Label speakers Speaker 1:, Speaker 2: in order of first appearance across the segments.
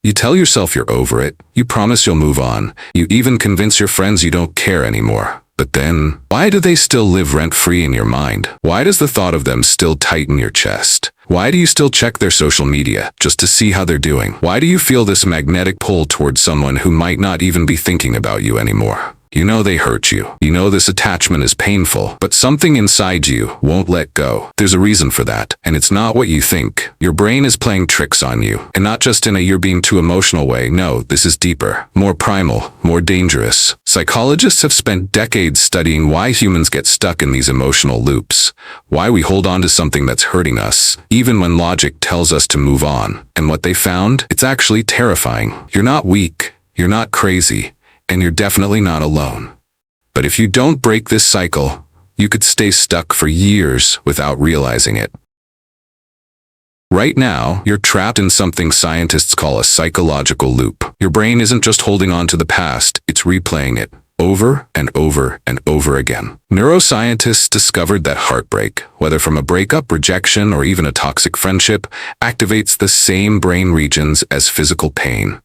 Speaker 1: You tell yourself you're over it. You promise you'll move on. You even convince your friends you don't care anymore. But then, why do they still live rent-free in your mind? Why does the thought of them still tighten your chest? Why do you still check their social media just to see how they're doing? Why do you feel this magnetic pull towards someone who might not even be thinking about you anymore? You know they hurt you. You know this attachment is painful, but something inside you won't let go. There's a reason for that, and it's not what you think. Your brain is playing tricks on you, and not just in a you're being too emotional way. No, this is deeper, more primal, more dangerous. Psychologists have spent decades studying why humans get stuck in these emotional loops, why we hold on to something that's hurting us, even when logic tells us to move on. And what they found? It's actually terrifying. You're not weak. You're not crazy. And you're definitely not alone. But if you don't break this cycle, you could stay stuck for years without realizing it. Right now, you're trapped in something scientists call a psychological loop. Your brain isn't just holding on to the past, it's replaying it over and over and over again. Neuroscientists discovered that heartbreak, whether from a breakup, rejection, or even a toxic friendship, activates the same brain regions as physical pain.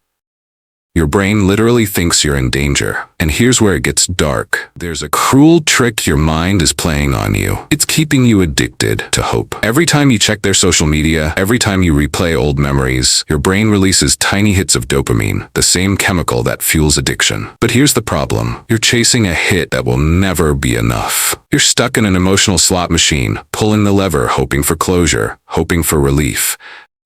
Speaker 1: Your brain literally thinks you're in danger. And here's where it gets dark. There's a cruel trick your mind is playing on you. It's keeping you addicted to hope. Every time you check their social media, every time you replay old memories, your brain releases tiny hits of dopamine, the same chemical that fuels addiction. But here's the problem. You're chasing a hit that will never be enough. You're stuck in an emotional slot machine, pulling the lever, hoping for closure, hoping for relief.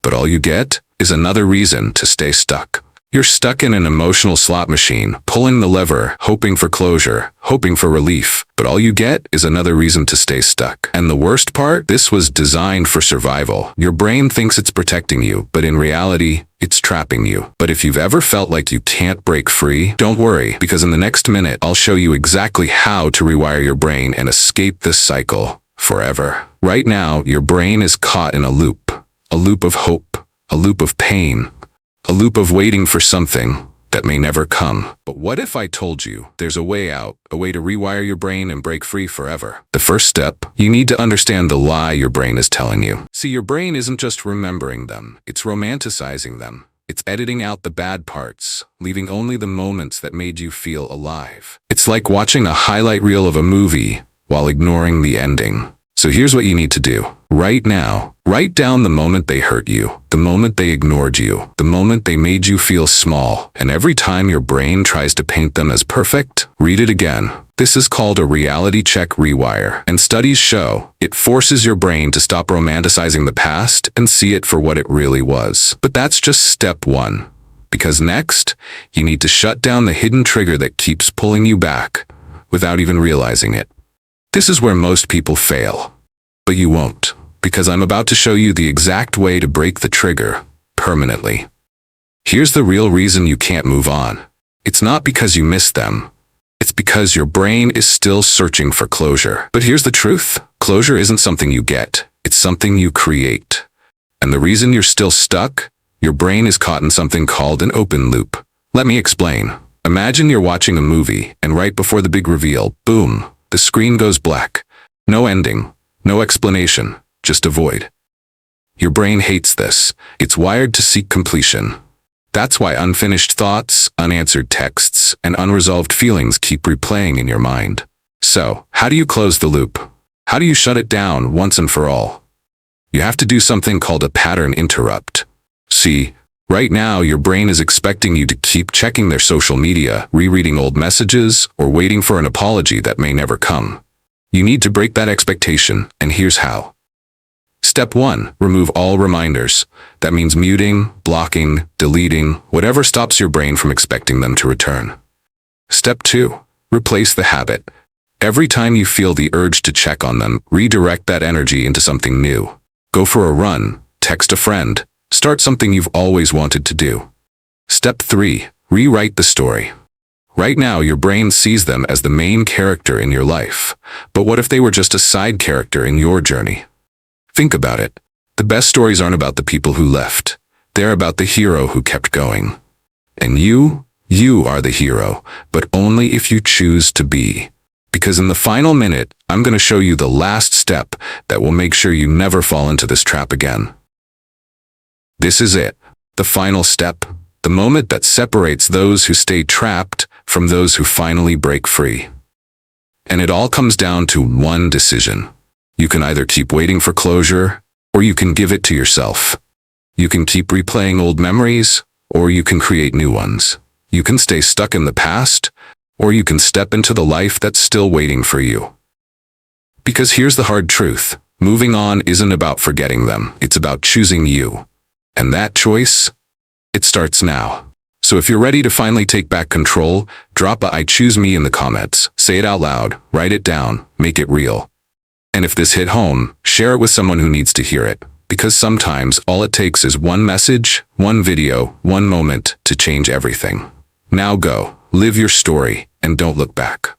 Speaker 1: But all you get is another reason to stay stuck. You're stuck in an emotional slot machine, pulling the lever, hoping for closure, hoping for relief. But all you get is another reason to stay stuck. And the worst part? This was designed for survival. Your brain thinks it's protecting you, but in reality, it's trapping you. But if you've ever felt like you can't break free, don't worry, because in the next minute, I'll show you exactly how to rewire your brain and escape this cycle forever. Right now, your brain is caught in a loop of hope, a loop of pain, a loop of waiting for something that may never come. But what if I told you there's a way out, a way to rewire your brain and break free forever? The first step, you need to understand the lie your brain is telling you. See, your brain isn't just remembering them, it's romanticizing them. It's editing out the bad parts, leaving only the moments that made you feel alive. It's like watching a highlight reel of a movie while ignoring the ending. So here's what you need to do. Right now, write down the moment they hurt you, the moment they ignored you, the moment they made you feel small. And every time your brain tries to paint them as perfect, read it again. This is called a reality check rewire. And studies show it forces your brain to stop romanticizing the past and see it for what it really was. But that's just step one. Because next, you need to shut down the hidden trigger that keeps pulling you back without even realizing it. This is where most people fail. But you won't, because I'm about to show you the exact way to break the trigger permanently. Here's the real reason you can't move on. It's not because you miss them. It's because your brain is still searching for closure. But here's the truth. Closure isn't something you get. It's something you create. And the reason you're still stuck? Your brain is caught in something called an open loop. Let me explain. Imagine you're watching a movie, and right before the big reveal, boom, the screen goes black. No ending, no explanation, just a void. Your brain hates this. It's wired to seek completion. That's why unfinished thoughts, unanswered texts, and unresolved feelings keep replaying in your mind. So, how do you close the loop? How do you shut it down once and for all? You have to do something called a pattern interrupt. See, right now your brain is expecting you to keep checking their social media, rereading old messages, or waiting for an apology that may never come. You need to break that expectation, and here's how. Step 1. Remove all reminders. That means muting, blocking, deleting, whatever stops your brain from expecting them to return. Step 2. Replace the habit. Every time you feel the urge to check on them, redirect that energy into something new. Go for a run, text a friend, start something you've always wanted to do. Step 3. Rewrite the story. Right now, your brain sees them as the main character in your life. But what if they were just a side character in your journey? Think about it. The best stories aren't about the people who left. They're about the hero who kept going. And you are the hero, but only if you choose to be. Because in the final minute, I'm going to show you the last step that will make sure you never fall into this trap again. This is it. The final step. The moment that separates those who stay trapped from those who finally break free. And it all comes down to one decision. You can either keep waiting for closure, or you can give it to yourself. You can keep replaying old memories, or you can create new ones. You can stay stuck in the past, or you can step into the life that's still waiting for you. Because here's the hard truth. Moving on isn't about forgetting them. It's about choosing you. And that choice, it starts now. So if you're ready to finally take back control, drop a "I choose me" in the comments. Say it out loud, write it down, make it real. And if this hit home, share it with someone who needs to hear it. Because sometimes all it takes is one message, one video, one moment to change everything. Now go, live your story, and don't look back.